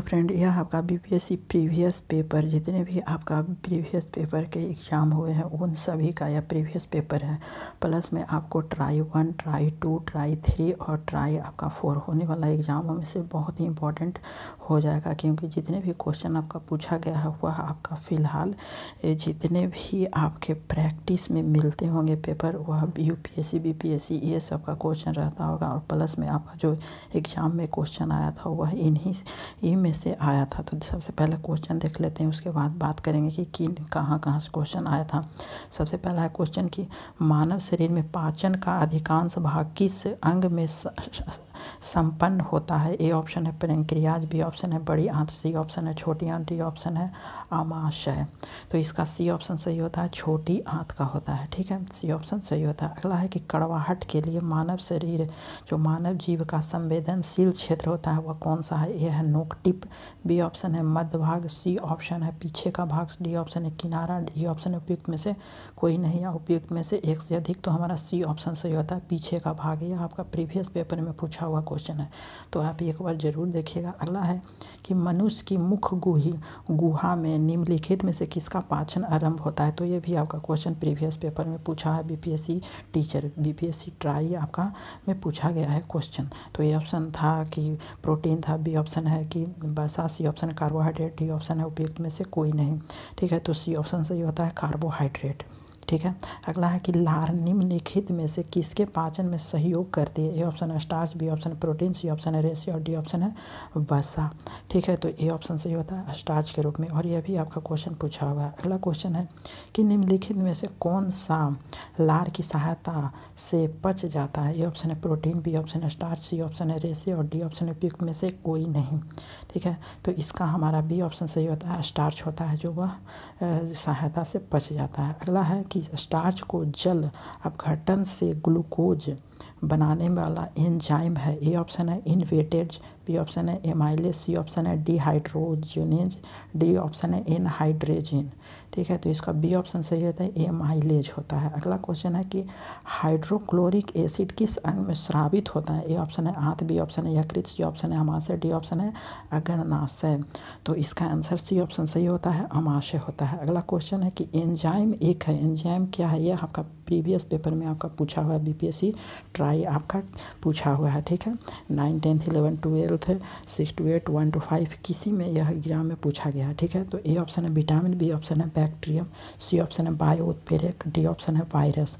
Friend, यह आपका BPSC previous paper, जितने भी आपका प्रीवियस पेपर के एग्ज़ाम हुए हैं उन सभी का यह प्रीवियस पेपर है। प्लस में आपको ट्राई 1, ट्राई 2, ट्राई 3 और ट्राई आपका 4 होने वाला एग्ज़ामों में से बहुत ही इंपॉर्टेंट हो जाएगा, क्योंकि जितने भी क्वेश्चन आपका पूछा गया है वह आपका फ़िलहाल जितने भी आपके प्रैक्टिस में मिलते होंगे पेपर, वह यूपीएससी बीपीएससी ये सब का क्वेश्चन रहता होगा। और प्लस में आपका जो एग्ज़ाम में क्वेश्चन आया था वह इन्हीं में से आया था। तो सबसे पहले क्वेश्चन देख लेते हैं, उसके बाद बात करेंगे कि कहाँ कहाँ से क्वेश्चन आया था। सबसे पहला है क्वेश्चन कि मानव शरीर में पाचन का अधिकांश भाग किस अंग में संपन्न होता है। ए ऑप्शन है पैंक्रियाज, बी ऑप्शन है बड़ी आंत, सी ऑप्शन है छोटी आंत, डी ऑप्शन है आमाशय। तो इसका सी ऑप्शन सही होता है, छोटी आंत का होता है। ठीक है, सी ऑप्शन सही होता है। अगला है कि कड़वाहट के लिए मानव शरीर जो मानव जीव का संवेदनशील क्षेत्र होता है वह कौन सा है। यह है नोक टिप, बी ऑप्शन है मध्य भाग, सी ऑप्शन है पीछे का भाग, डी ऑप्शन है किनारा, डी ऑप्शन है उपयुक्त में से कोई नहीं या उपयुक्त में से एक से अधिक। तो हमारा सी ऑप्शन सही होता है, पीछे का भाग। यह आपका प्रीवियस पेपर में पूछा हुआ क्वेश्चन है, तो आप एक बार जरूर देखिएगा। अगला है कि मनुष्य की मुख गुहा में निम्नलिखित में से किसका पाचन आरंभ होता है। तो ये भी आपका क्वेश्चन प्रीवियस पेपर में पूछा है, बीपीएससी टीचर बीपीएससी ट्राई आपका में पूछा गया है क्वेश्चन। तो ये ऑप्शन था कि प्रोटीन था, बी ऑप्शन है कि वसा, C option carbohydrate, D option है उपयुक्त में से कोई नहीं। ठीक है, तो सी ऑप्शन सही होता है कार्बोहाइड्रेट। ठीक है, अगला है कि लार निम्नलिखित में से किसके पाचन में सहयोग करती है। ए ऑप्शन है स्टार्च, बी ऑप्शन है प्रोटीन, सी ऑप्शन है रेशे और डी ऑप्शन है वसा। ठीक है, तो ए ऑप्शन सही होता है स्टार्च के रूप में, और यह भी आपका क्वेश्चन पूछा हुआ है। अगला क्वेश्चन है कि निम्नलिखित में से कौन सा लार की सहायता से पच जाता है। ए ऑप्शन है प्रोटीन, बी ऑप्शन है स्टार्च, सी ऑप्शन है रेशे और डी ऑप्शन है उपयुक्त में से कोई नहीं। ठीक है, तो इसका हमारा बी ऑप्शन सही होता है, स्टार्च होता है जो वह सहायता से पच जाता है। अगला है कि स्टार्च को जल अपघटन से ग्लूकोज बनाने वाला एंजाइम है। ए ऑप्शन है इनवेटेज, बी ऑप्शन है एमाइलेज, सी ऑप्शन है डिहाइड्रोजनेज, डी ऑप्शन है एनहाइड्रेजिन। ठीक है, तो इसका बी ऑप्शन सही होता है एमाइलेज होता है। अगला क्वेश्चन है कि हाइड्रोक्लोरिक एसिड किस अंग में स्रावित होता है। ए ऑप्शन है आंत, बी ऑप्शन है यकृत, सी ऑप्शन है अमाशय, डी ऑप्शन है अग्नाशय। तो इसका आंसर सी ऑप्शन सही होता है अमाशय होता है। अगला क्वेश्चन है कि एंजाइम एक है, एंजाइम क्या है, यह आपका प्रीवियस पेपर में आपका पूछा हुआ है, बीपीएससी ट्राई आपका पूछा हुआ है। ठीक है, 9, 10, 11, 12, 6 to 8, 1 to 5 किसी में यह एग्जाम में पूछा गया है। ठीक है, तो ए ऑप्शन है विटामिन, बी ऑप्शन है बैक्टीरियम, सी ऑप्शन है बायो उत्प्रेरक, डी ऑप्शन है वायरस।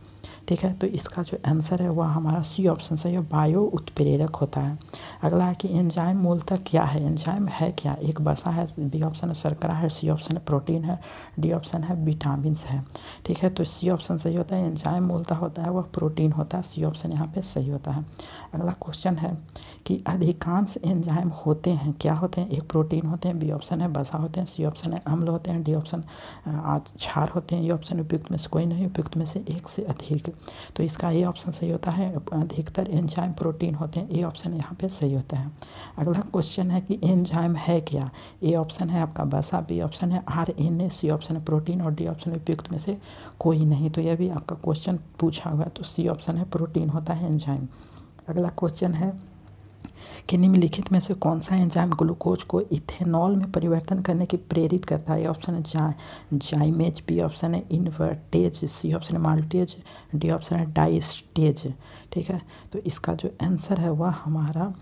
ठीक है, तो इसका जो आंसर है वह हमारा सी ऑप्शन सही है, बायो उत्प्रेरक होता है। अगला है कि एंजाइम मूलतः क्या है, एंजाइम है क्या। एक वसा है, बी ऑप्शन है शर्करा है, सी ऑप्शन है प्रोटीन है, डी ऑप्शन है विटामिन्स है। ठीक है, तो सी ऑप्शन सही होता है, एंजाइम मूलतः होता है वह प्रोटीन होता है, सी ऑप्शन यहाँ पे सही होता है। अगला क्वेश्चन है कि अधिकांश एंजाइम होते हैं, क्या होते हैं। एक प्रोटीन होते हैं, बी ऑप्शन है वसा होते हैं, सी ऑप्शन है अम्ल होते हैं, डी ऑप्शन क्षार होते हैं, ये ऑप्शन उपयुक्त में से कोई नहीं, उपयुक्त में से एक से अधिक। तो इसका ये ऑप्शन सही होता है, अधिकतर एंजाइम प्रोटीन होते हैं, ए ऑप्शन यहाँ पे सही होता है। अगला क्वेश्चन है कि एंजाइम है क्या। ए ऑप्शन है आपका वसा, बी ऑप्शन है आरएनए, सी ऑप्शन है प्रोटीन और डी ऑप्शन उपयुक्त में से कोई नहीं। तो यह भी आपका क्वेश्चन पूछा हुआ है, तो सी ऑप्शन है प्रोटीन होता है एंजाइम। अगला क्वेश्चन है कि निम्नलिखित में से कौन सा एंजाइम ग्लूकोज को इथेनॉल में परिवर्तन करने की प्रेरित करता है। ऑप्शन है जाइमेज, बी ऑप्शन है इन्वर्टेज, सी ऑप्शन है माल्टेज, डी ऑप्शन है डाइस्टेज। ठीक है, तो इसका जो आंसर है वह हमारा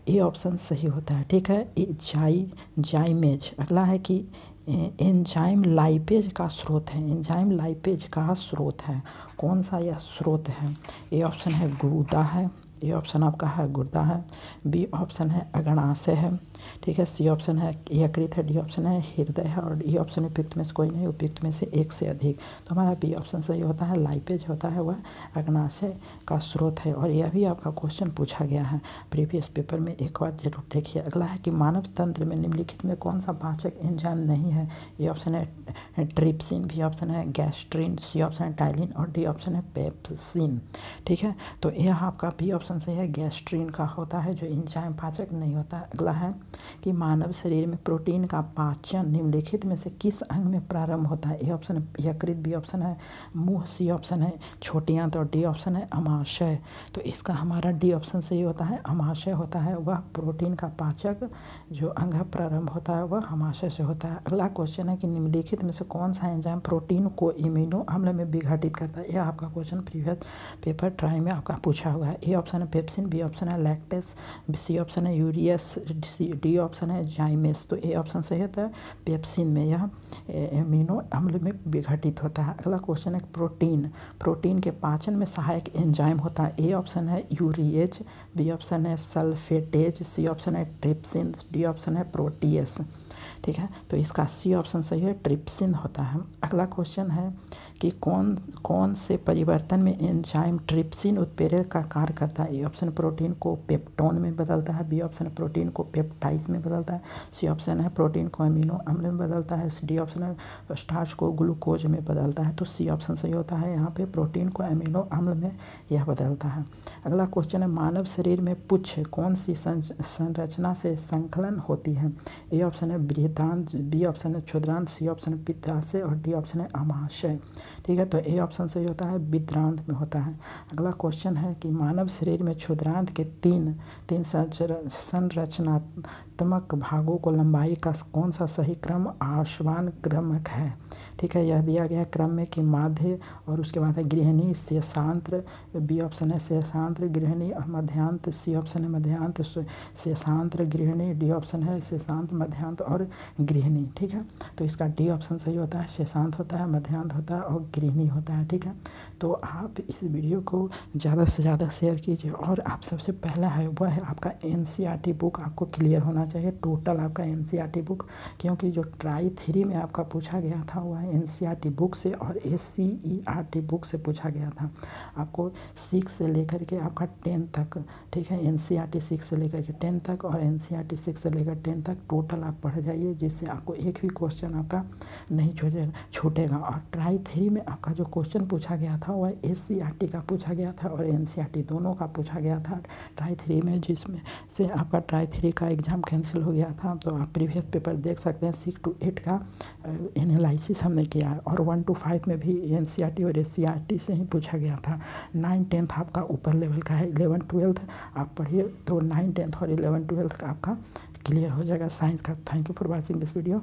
ए ऑप्शन सही होता है। ठीक है, जाइमेज। अगला है कि एंजाइम लाइपेज का स्रोत है, एंजाइम लाइपेज का स्रोत है, कौन सा यह स्रोत है। ए ऑप्शन है गुदा है, ए ऑप्शन आपका है गुर्दा है, बी ऑप्शन है अग्नाशय है। ठीक है, सी ऑप्शन है यकृत है, डी ऑप्शन है हृदय है और ई ऑप्शन उपयुक्त में से कोई नहीं, उपयुक्त में से एक से अधिक। तो हमारा बी ऑप्शन सही होता है, लाइपेज होता है वह अग्नाशय का स्रोत है। और यह भी आपका क्वेश्चन पूछा गया है प्रीवियस पेपर में, एक बार जरूर देखिए। अगला है कि मानव तंत्र में निम्नलिखित में कौन सा पाचक एंजाइम नहीं है। ए ऑप्शन है ट्रिप्सिन, बी ऑप्शन है गैस्ट्रिन, सी ऑप्शन है टाइलिन और डी ऑप्शन है पेप्सिन। ठीक है, तो यह आपका बी ऑप्शन सही है, गैस्ट्रिन का होता है जो एंजाइम पाचक नहीं होता है। अगला है कि मानव शरीर में प्रोटीन का पाचन निम्नलिखित में से किस अंग में प्रारंभ होता है। ए ऑप्शन है यकृत, बी ऑप्शन है मुंह, सी ऑप्शन है छोटी आंत और डी ऑप्शन है अमाशय। तो इसका हमारा डी ऑप्शन सही होता है, अमाशय होता है। वह प्रोटीन का पाचक जो अंग है प्रारंभ होता है वह अमाशय से होता है। अगला क्वेश्चन है कि निम्नलिखित में से कौन सा एंजाइम प्रोटीन को इम्यूनो अम्ल में विघटित करता है। यह आपका क्वेश्चन प्रीवियस पेपर ट्राई में आपका पूछा हुआ है। ए ऑप्शन है पेप्सिन, बी ऑप्शन है लैक्टेस, सी ऑप्शन है यूरियस, डी ऑप्शन है जाइमेस। तो ए ऑप्शन सही होता है पेप्सिन में यह अमीनो अम्ल में विघटित होता है। अगला क्वेश्चन है प्रोटीन के पाचन में सहायक एंजाइम होता है। ए ऑप्शन है यूरिएज, बी ऑप्शन है सल्फेटेज, सी ऑप्शन है ट्रिप्सिन, डी ऑप्शन है प्रोटीएस। ठीक है, तो इसका सी ऑप्शन सही है, ट्रिप्सिन होता है। अगला क्वेश्चन है कि कौन से परिवर्तन में एंजाइम ट्रिप्सिन उत्प्रेरक का कार्य करता है। ए ऑप्शन प्रोटीन को पेप्टोन में बदलता है, बी ऑप्शन प्रोटीन को पेप्टाइज में बदलता है, सी ऑप्शन है प्रोटीन को अमीनो अम्ल में बदलता है, डी ऑप्शन है स्टार्च को ग्लूकोज में बदलता है। तो सी ऑप्शन सही होता है, यहाँ पे प्रोटीन को अमीनो अम्ल में यह बदलता है। अगला क्वेश्चन है मानव शरीर में पुच्छ कौन सी संरचना से संकलन होती है। ए ऑप्शन है बृहदांत, बी ऑप्शन है क्षुद्रांत, सी ऑप्शन है पित्ताशय और डी ऑप्शन है अमाशय। ठीक है, तो ए ऑप्शन सही होता है, विद्रांत में होता है। अगला क्वेश्चन है कि मानव शरीर में क्षुद्रांत के तीन संरचनात्मक भागों को लंबाई का कौन सा सही क्रम आश्वान क्रमक है। ठीक है, यह दिया गया क्रम में कि माध्य और उसके बाद है गृहिणी, शेषांत्र, बी ऑप्शन है शेषांत्र गृहिणी और मध्यांत, सी ऑप्शन है मध्यांत शेषांत्र गृहिणी, डी ऑप्शन है शेषांत मध्यांत और गृहिणी। ठीक है, तो इसका डी ऑप्शन सही होता है, शेषांत होता है, मध्यांत होता है और गृहिणी होता है। ठीक है, तो आप इस वीडियो को ज़्यादा से ज़्यादा शेयर कीजिए और आप सबसे पहला है वह है आपका एनसीईआरटी बुक आपको क्लियर होना चाहिए, टोटल आपका एनसीईआरटी बुक, क्योंकि जो ट्राई 3 में आपका पूछा गया था वह एनसीईआरटी बुक से और एससीईआरटी बुक से पूछा गया था। आपको 6 से लेकर के आपका 10 तक, ठीक है, एनसीईआरटी 6 से लेकर के 10 तक और एनसीईआरटी 6 से लेकर 10 तक टोटल आप पढ़ जाइए, जिससे आपको एक भी क्वेश्चन आपका नहीं छूटेगा। और ट्राई 3 में आपका जो क्वेश्चन पूछा गया था वह एससीईआरटी का पूछा गया था और एनसीईआरटी दोनों का पूछा गया था ट्राई 3 में, जिसमें से आपका ट्राई 3 का एग्ज़ाम कैंसिल हो गया था। तो आप प्रीवियस पेपर देख सकते हैं, 6 to 8 का एनालिसिस हमने किया है और 1 to 5 में भी एनसीईआरटी और एससीईआरटी से ही पूछा गया था। 9, 10 आपका ऊपर लेवल का है, 11, 12 आप पढ़िए तो 9, 10 और 11, 12 का आपका क्लियर हो जाएगा साइंस का। Thank you for watching this video.